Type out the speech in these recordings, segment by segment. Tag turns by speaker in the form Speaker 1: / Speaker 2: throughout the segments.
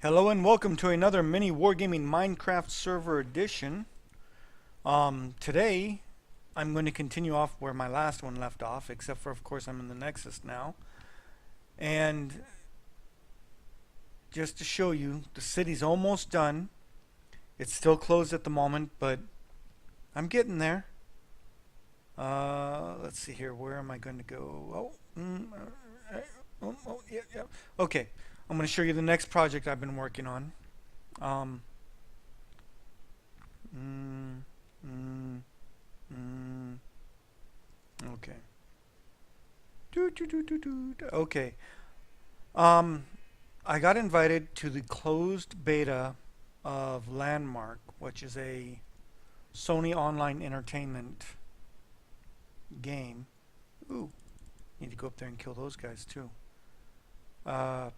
Speaker 1: Hello and welcome to another MiniWarGaming Minecraft server edition. Today I'm going to continue off where my last one left off, except for of course I'm in the Nexus now. And just to show you, the city's almost done. It's still closed at the moment, but I'm getting there. Let's see here, where am I going to go? Yeah. Okay, I'm going to show you the next project I've been working on. Um, mm, mm, mm, okay. Okay. Um, I got invited to the closed beta of Landmark, which is a Sony online entertainment game. Ooh, need to go up there and kill those guys too. Uh,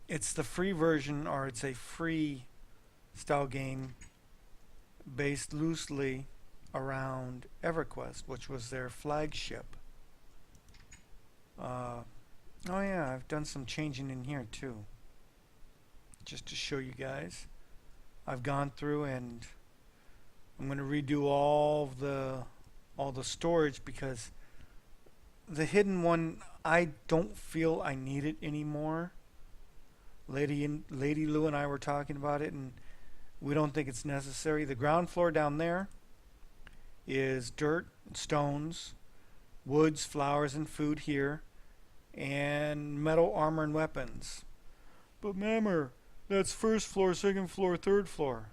Speaker 1: it's the free version, or it's a free style game based loosely around EverQuest, which was their flagship. Oh yeah, I've done some changing in here too. Just to show you guys. I've gone through and I'm going to redo all the storage because the hidden one, I don't feel I need it anymore. Lady Lou and I were talking about it, and we don't think it's necessary. The ground floor down there is dirt, stones, woods, flowers, and food here, and metal armor and weapons. But Mammer, that's first floor, second floor, third floor.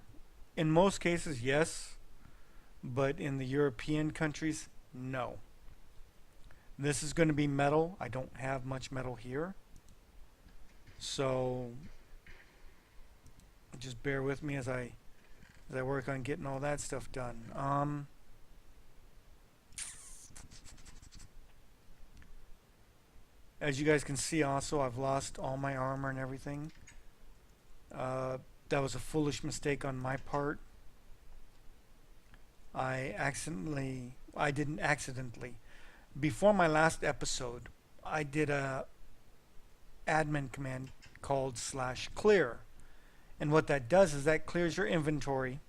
Speaker 1: In most cases, yes, but in the European countries, no. This is going to be metal. I don't have much metal here, so just bear with me as I work on getting all that stuff done. As you guys can see, also I've lost all my armor and everything. That was a foolish mistake on my part. I didn't accidentally. Before my last episode, I did a admin command called /clear. And what that does is that clears your inventory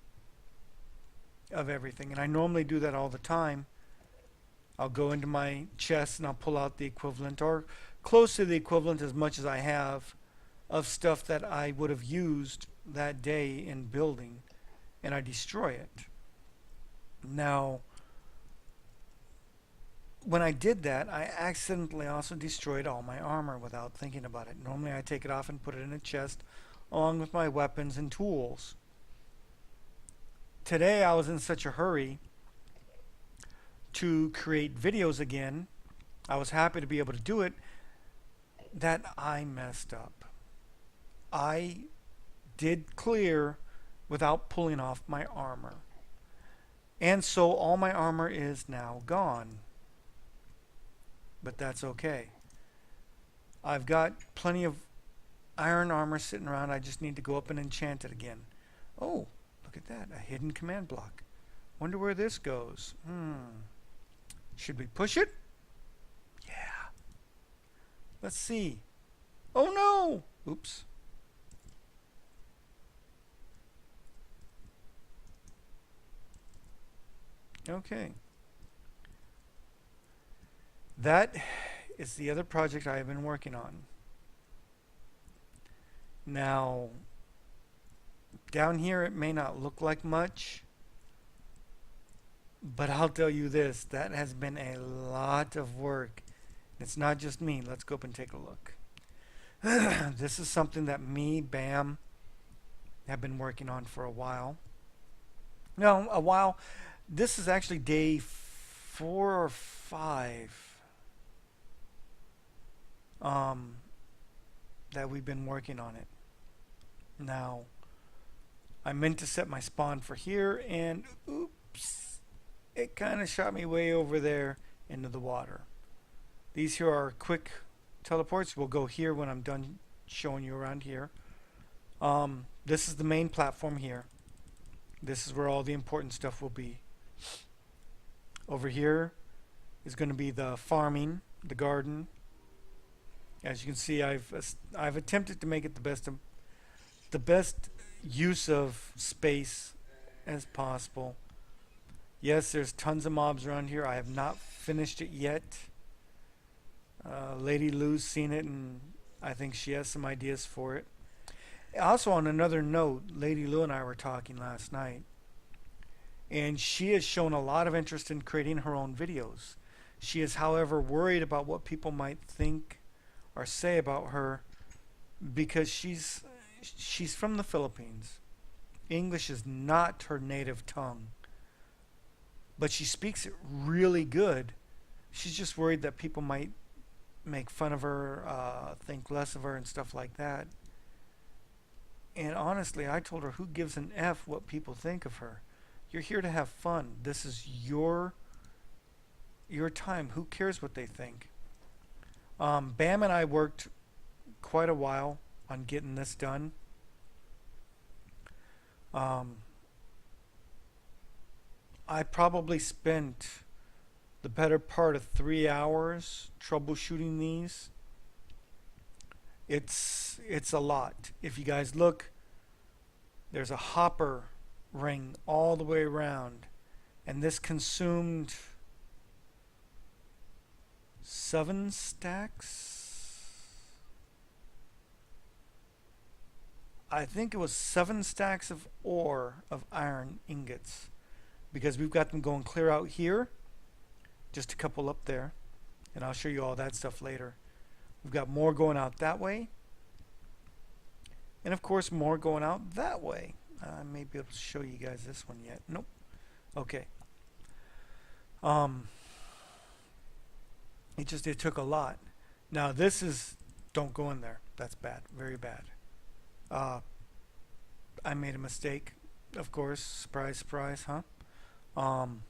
Speaker 1: of everything. And I normally do that all the time. I'll go into my chest and I'll pull out the equivalent, or close to the equivalent as much as I have, of stuff that I would have used that day in building, and I destroy it. Now, when I did that, I accidentally also destroyed all my armor without thinking about it. Normally I take it off and put it in a chest along with my weapons and tools. Today I was in such a hurry to create videos again, I was happy to be able to do it, that I messed up. I did clear without pulling off my armor. And so all my armor is now gone. But that's okay. I've got plenty of iron armor sitting around. I just need to go up and enchant it again. Oh, look at that. A hidden command block. Wonder where this goes. Should we push it? Yeah. Let's see. Oh no! Oops. Okay. That is the other project I have been working on. Now, down here it may not look like much, but I'll tell you this, that has been a lot of work. It's not just me. Let's go up and take a look. This is something that me, Bam, have been working on for a while. No, a while. This is actually day 4 or 5 that we've been working on it. Now, I meant to set my spawn for here, and oops, it kind of shot me way over there into the water. These here are quick teleports. We'll go here when I'm done showing you around here. This is the main platform here. This is where all the important stuff will be. Over here is going to be the farming, the garden. As you can see, I've attempted to make it the best use of space as possible. Yes, there's tons of mobs around here. I have not finished it yet. Lady Lou's seen it, and I think she has some ideas for it. Also, on another note, Lady Lou and I were talking last night, and she has shown a lot of interest in creating her own videos. She is, however, worried about what people might think or say about her because she's from the Philippines. English is not her native tongue, but she speaks it really good. She's just worried that people might make fun of her, think less of her, and stuff like that. And honestly, I told her, who gives an F what people think of her? You're here to have fun. This is your time. Who cares what they think? Bam and I worked quite a while on getting this done. I probably spent the better part of 3 hours troubleshooting these. It's a lot. If you guys look, there's a hopper ring all the way around, and this consumed 7 stacks. I think it was 7 stacks of ore of iron ingots, because we've got them going clear out here, just a couple up there, and I'll show you all that stuff later. We've got more going out that way, and of course more going out that way. I may be able to show you guys this one yet. Nope. Okay. It took a lot. Now this is, don't go in there. That's bad. Very bad. I made a mistake, of course. Surprise, surprise, huh? On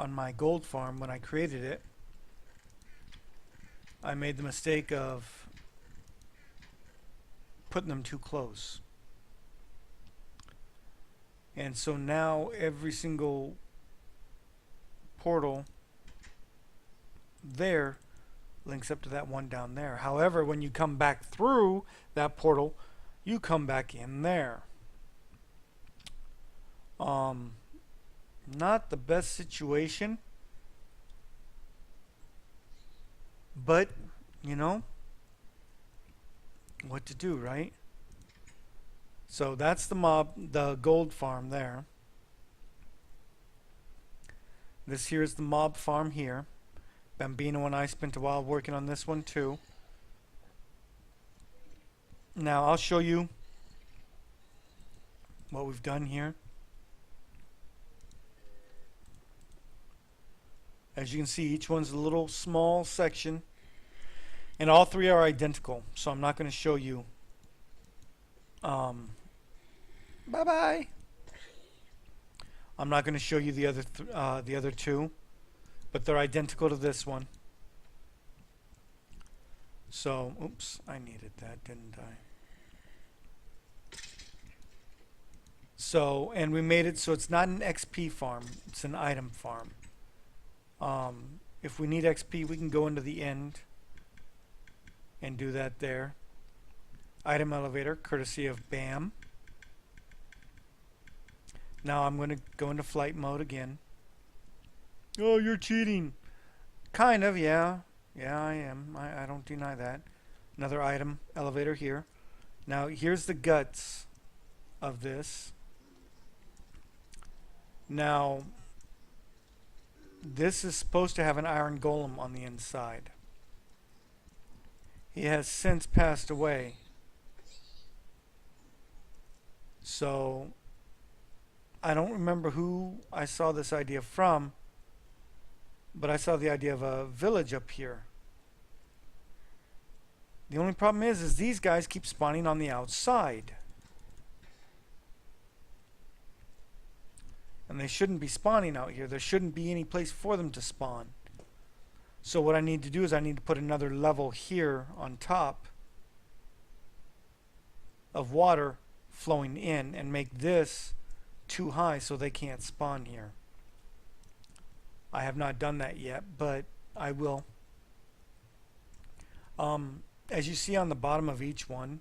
Speaker 1: my gold farm, when I created it, I made the mistake of putting them too close. And so now every single portal there links up to that one down there. However, when you come back through that portal, you come back in there. Not the best situation, but you know what to do, right? So that's the gold farm there. This here is the mob farm here. Bambino and I spent a while working on this one too. Now I'll show you what we've done here. As you can see, each one's a little small section, and all 3 are identical, so I'm not going to show you. Bye-bye. I'm not going to show you the other 2, but they're identical to this one. So, oops, I needed that, didn't I? So, and we made it so it's not an XP farm, it's an item farm. If we need XP, we can go into the end and do that there. Item elevator, courtesy of BAM. Now I'm going to go into flight mode again. Oh, you're cheating. Kind of, yeah. Yeah, I am. I don't deny that. Another item elevator here. Now here's the guts of this. Now this is supposed to have an iron golem on the inside. He has since passed away. So I don't remember who I saw this idea from, but I saw the idea of a village up here. The only problem is these guys keep spawning on the outside. And they shouldn't be spawning out here. There shouldn't be any place for them to spawn. So what I need to do is I need to put another level here on top of water flowing in and make this too high so they can't spawn here. I have not done that yet, but I will. As you see on the bottom of each one,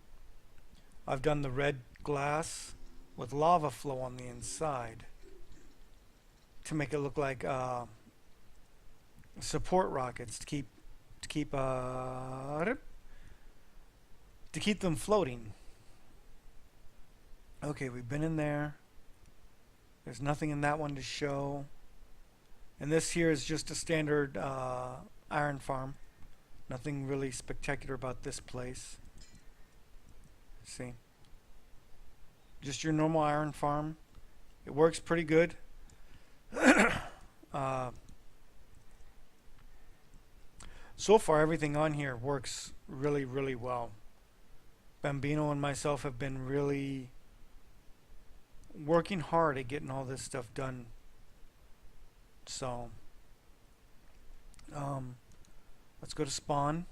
Speaker 1: I've done the red glass with lava flow on the inside to make it look like support rockets to keep to keep them floating. Okay, we've been in there. There's nothing in that one to show. And this here is just a standard iron farm. Nothing really spectacular about this place. See? Just your normal iron farm. It works pretty good. So far, everything on here works really, really well. Bambino and myself have been really working hard at getting all this stuff done. So, let's go to spawn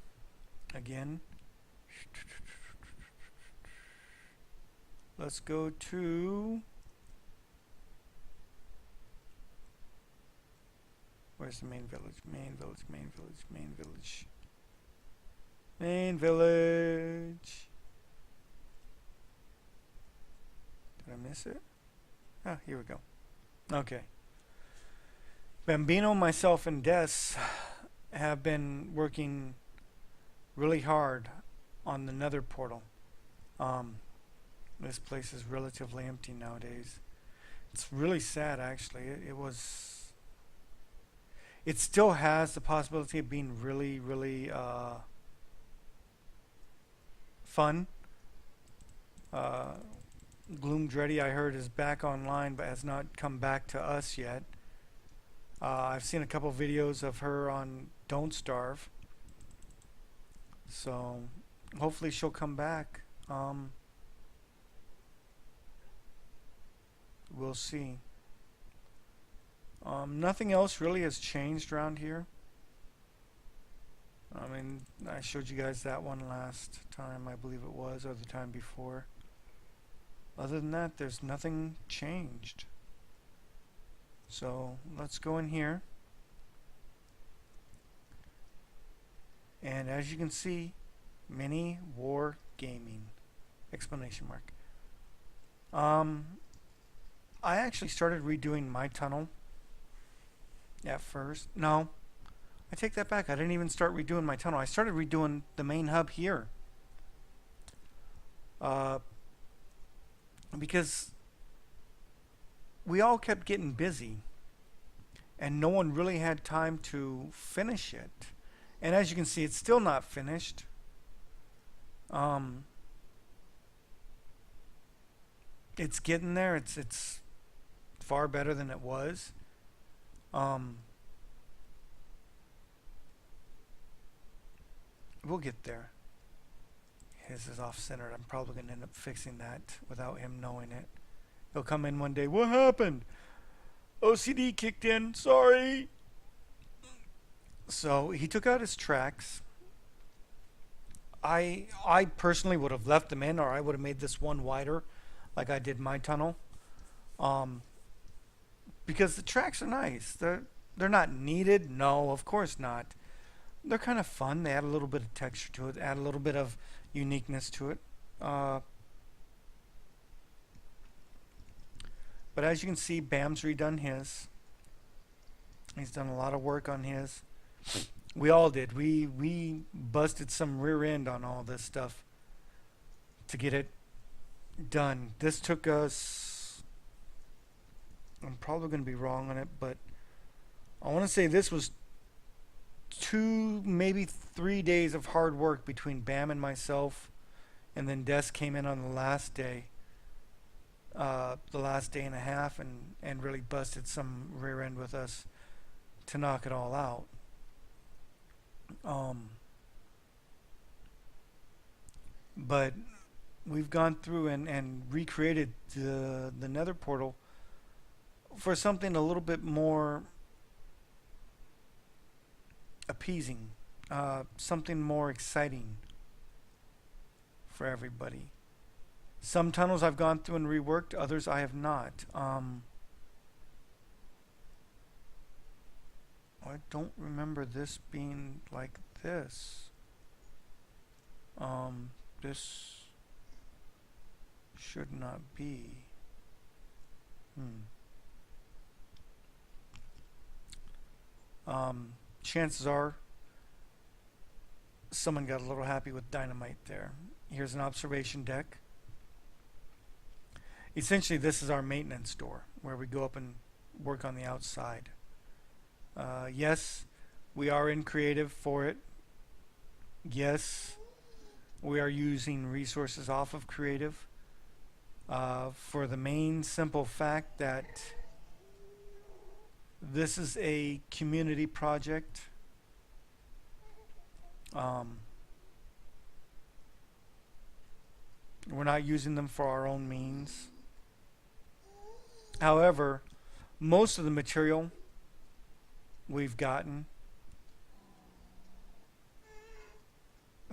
Speaker 1: again. Let's go to... Where's the main village? Main village, main village, main village. Main village. Did I miss it? Ah, here we go. Okay. Bambino, myself, and Des have been working really hard on the Nether portal. This place is relatively empty nowadays. It's really sad, actually. It still has the possibility of being really, really fun. Gloom Dreddy, I heard, is back online, but has not come back to us yet. I've seen a couple videos of her on Don't Starve, so hopefully she'll come back. We'll see. Nothing else really has changed around here. I mean, I showed you guys that one last time, I believe it was, or the time before. Other than that, there's nothing changed. So let's go in here. And as you can see, MiniWarGaming! Exclamation mark. I actually started redoing my tunnel at first. No, I take that back. I didn't even start redoing my tunnel. I started redoing the main hub here. Because we all kept getting busy and no one really had time to finish it. And as you can see, it's still not finished. It's getting there. It's far better than it was. We'll get there. His is off-centered. I'm probably going to end up fixing that without him knowing it. He'll come in one day. What happened? OCD kicked in. Sorry. So he took out his tracks. I personally would have left them in, or I would have made this one wider like I did my tunnel. Because the tracks are nice. They're not needed. No, of course not. They're kind of fun. They add a little bit of texture to it, add a little bit of uniqueness to it. But as you can see, Bam's redone his. He's done a lot of work on his. We all did. We busted some rear end on all this stuff to get it done. This took us, I'm probably going to be wrong on it, but I want to say this was 2, maybe 3 days of hard work between Bam and myself, and then Des came in on the last day and a half, and really busted some rear end with us to knock it all out. But we've gone through and recreated the Nether portal for something a little bit more appeasing, something more exciting for everybody. Some tunnels I've gone through and reworked, others I have not. I don't remember this being like this. This should not be. Chances are someone got a little happy with dynamite there. Here's an observation deck. Essentially, this is our maintenance door where we go up and work on the outside. Yes, we are in creative for it. Yes, we are using resources off of creative for the main simple fact that this is a community project. We're not using them for our own means. However, most of the material we've gotten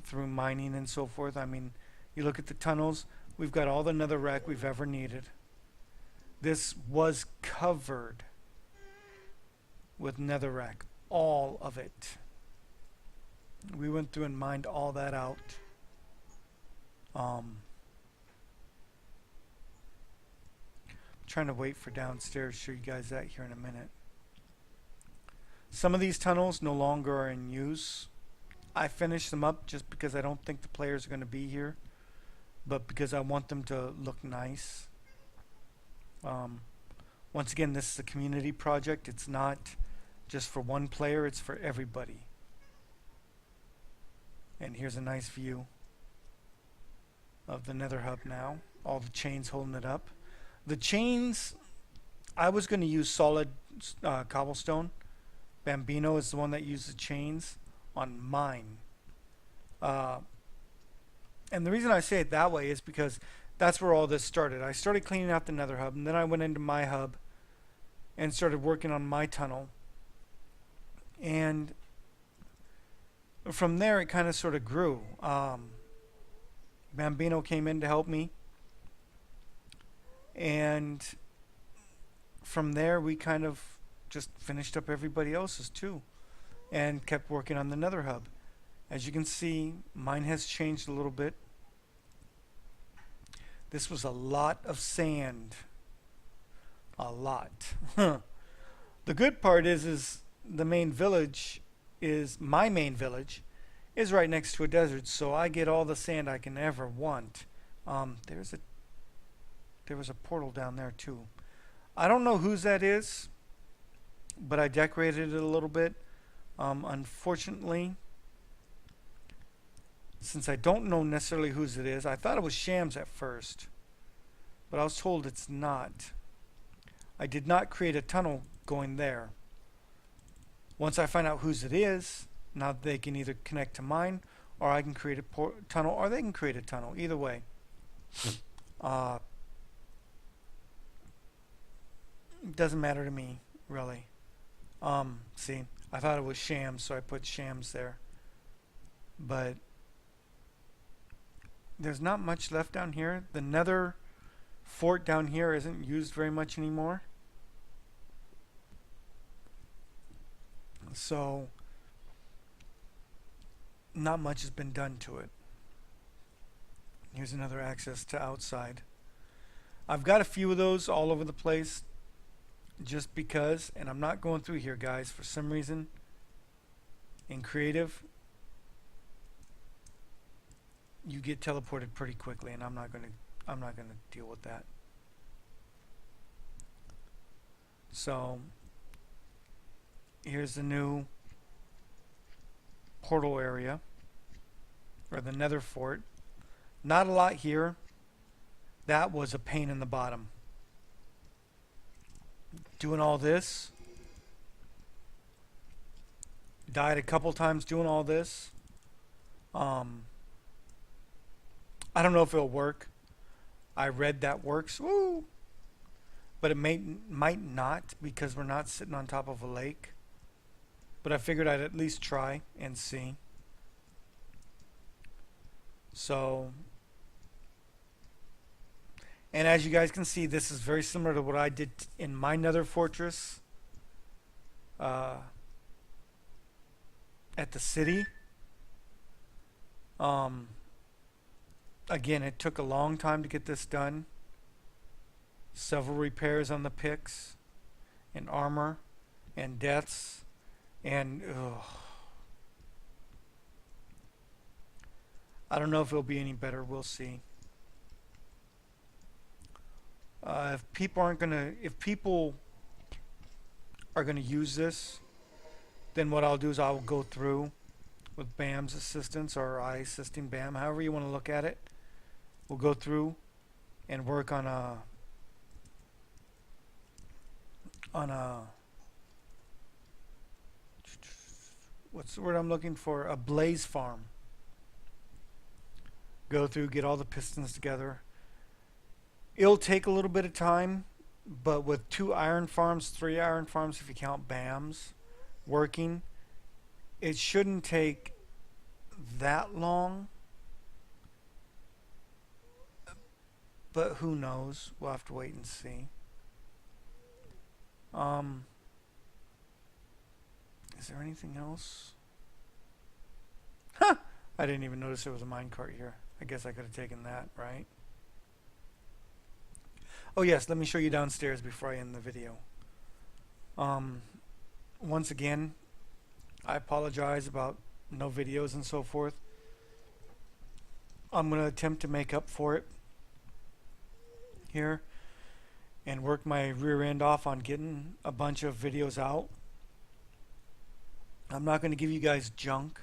Speaker 1: through mining and so forth. I mean, you look at the tunnels, we've got all the netherrack we've ever needed. This was covered with netherrack, all of it. We went through and mined all that out. Trying to wait for downstairs, show you guys that here in a minute. Some of these tunnels no longer are in use. I finished them up just because I don't think the players are going to be here, but because I want them to look nice. Once again, this is a community project. It's not just for one player, it's for everybody. And here's a nice view of the nether hub now. All the chains holding it up. The chains, I was going to use solid cobblestone. Bambino is the one that used the chains on mine. And the reason I say it that way is because that's where all this started. I started cleaning out the nether hub, and then I went into my hub and started working on my tunnel. And from there, it kind of sort of grew. Bambino came in to help me. And from there, we kind of just finished up everybody else's too and kept working on the nether hub. As you can see, mine has changed a little bit. This was a lot of sand. A lot. The good part is the main village is, my main village is right next to a desert, so I get all the sand I can ever want. There was a portal down there too. I don't know whose that is, but I decorated it a little bit. Unfortunately, since I don't know necessarily whose it is, I thought it was Sham's at first, but I was told it's not. I did not create a tunnel going there. Once I find out whose it is, now they can either connect to mine, or I can create a tunnel, or they can create a tunnel. Either way. Doesn't matter to me, really. See, I thought it was Shams, so I put Shams there. But there's not much left down here. The nether fort down here isn't used very much anymore. So, not much has been done to it. Here's another access to outside. I've got a few of those all over the place. Just because, and I'm not going through here, guys, for some reason in creative you get teleported pretty quickly, and I'm not going to deal with that. So here's the new portal area, or the nether fort. Not a lot here. That was a pain in the bottom. Doing all this. Died a couple times doing all this. I don't know if it'll work. I read that works. Woo! But it might not, because we're not sitting on top of a lake. But I figured I'd at least try and see. So, and as you guys can see, this is very similar to what I did in my nether fortress. at the city. Um, Again, it took a long time to get this done. Several repairs on the picks and armor and deaths and I don't know if it'll be any better. We'll see. If people are gonna use this, then what I'll do is I'll go through with Bam's assistance or I assisting Bam, however you want to look at it. We'll go through and work on a what's the word I'm looking for? A blaze farm. Go through, get all the pistons together. It'll take a little bit of time, but with 2 iron farms, 3 iron farms if you count Bam's working, it shouldn't take that long. But who knows? We'll have to wait and see. Is there anything else? Huh! I didn't even notice there was a minecart here. I guess I could have taken that, right? Oh yes, let me show you downstairs before I end the video. Once again, I apologize about no videos and so forth. I'm going to attempt to make up for it here and work my rear end off on getting a bunch of videos out. I'm not going to give you guys junk.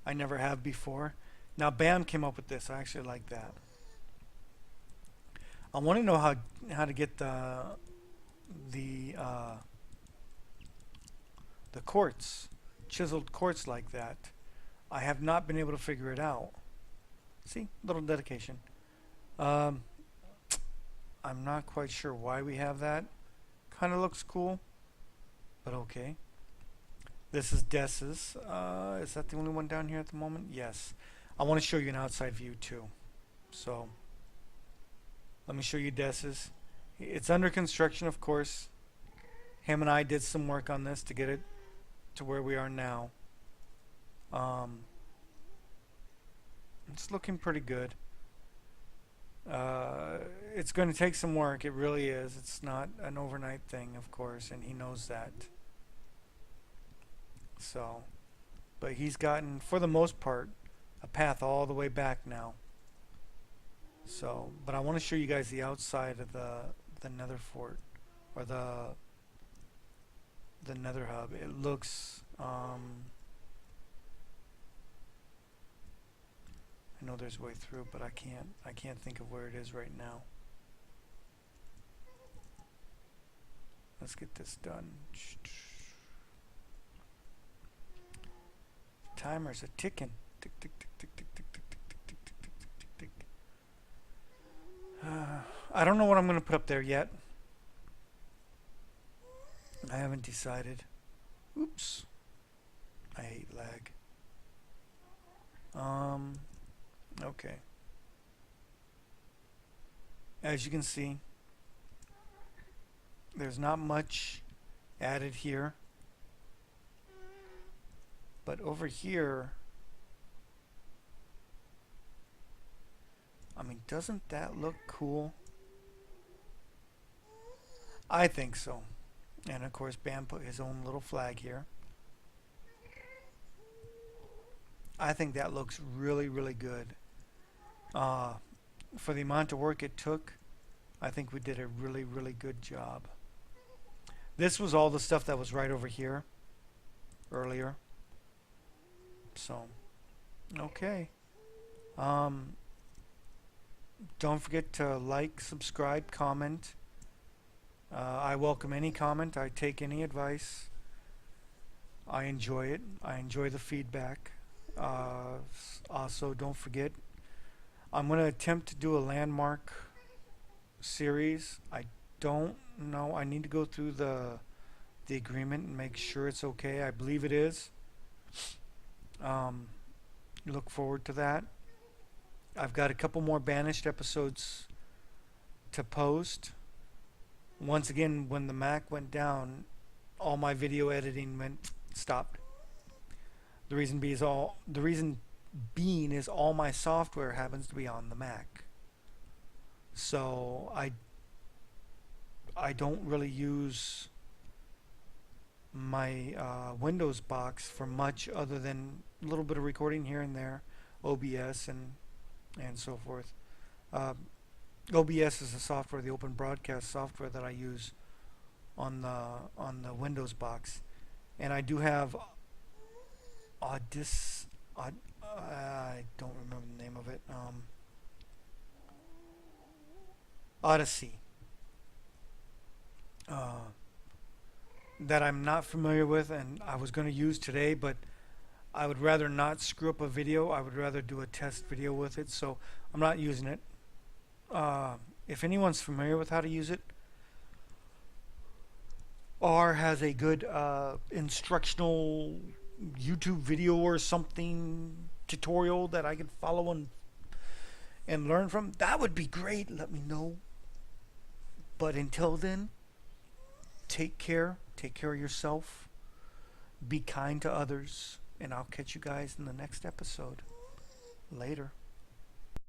Speaker 1: I never have before. Now Bam came up with this. I actually like that. I want to know how to get the quartz, chiseled quartz like that. I have not been able to figure it out. See, little dedication. I'm not quite sure why we have that. Kind of looks cool, but okay. This is Des's. Is that the only one down here at the moment? Yes. I want to show you an outside view too. So let me show you Des's. It's under construction, of course. Him and I did some work on this to get it to where we are now. It's looking pretty good. It's going to take some work. It really is. It's not an overnight thing, of course, and he knows that. So, but he's gotten, for the most part, a path all the way back now. So, but I want to show you guys the outside of the Nether fort, or the Nether hub. It looks, I know there's a way through, but I can't think of where it is right now. Let's get this done. Timers are ticking. Tick, tick, tick, tick, tick, tick, tick, tick, tick, tick, tick, tick, tick, tick. I don't know what I'm going to put up there yet. I haven't decided. Oops. I hate lag. Okay. As you can see, there's not much added here. But over here, I mean, doesn't that look cool? I think so. And of course, Bam put his own little flag here. I think that looks really, really good. For the amount of work it took, I think we did a really, really good job. This was all the stuff that was right over here earlier. So, okay. Don't forget to like, subscribe, comment. I welcome any comment. I take any advice. I enjoy it. I enjoy the feedback. Also, don't forget, I'm going to attempt to do a landmark series. I don't know. I need to go through the agreement and make sure it's okay. I believe it is. Look forward to that. I've got a couple more Banished episodes to post. Once again, when the Mac went down, all my video editing stopped. The reason being is all my software happens to be on the Mac. So I don't really use my Windows box for much other than a little bit of recording here and there, OBS and so forth. Uh, OBS is the software, the open broadcast software that I use on the Windows box, and I do have Audis. I don't remember the name of it. Odyssey. That I'm not familiar with, and I was going to use today, but I would rather not screw up a video. I would rather do a test video with it, so I'm not using it. If anyone's familiar with how to use it, or has a good instructional YouTube video or something tutorial that I can follow and learn from, that would be great. Let me know. But until then, take care of yourself, be kind to others, and I'll catch you guys in the next episode. Later.